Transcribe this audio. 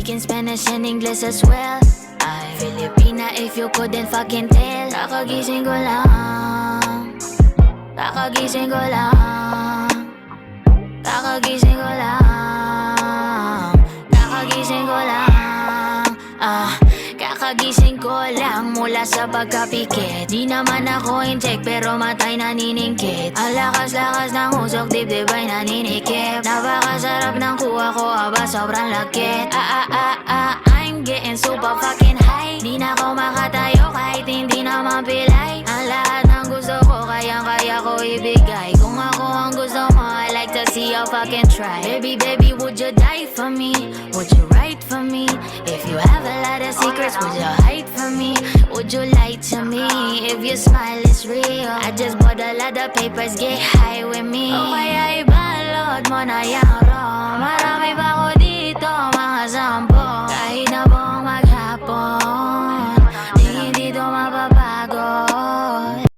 speaking Spanish and English as well. Ay, Filipina if you couldn't fucking tell. Kakagising ko lang, kakagising ko lang, kakagising ko lang, kakagising ko lang. Kakagising ko lang mula sa pagkapikit. Di naman ako incheck pero matay naniningkit. Ang lakas-lakas ng usok, dibdib ay naninikip. Napakasarap ng kuha ko, aba sobrang lakit. I'm getting super fucking high. Di na ako makatayo kahit hindi naman pilay. Ang lahat ng gusto ko, kayang-kaya ko ibigay. Kung ako ang gusto mo, I like to see you fucking try. Baby, baby, would you die for me? Would you write for me? If you have a lot of secrets, would you hide from me? Would you lie to me? If your smile is real, I just bought a lot of papers, get high with me. O kaya ibalot mo na yung ro. Marami pa ko dito, mga sampo.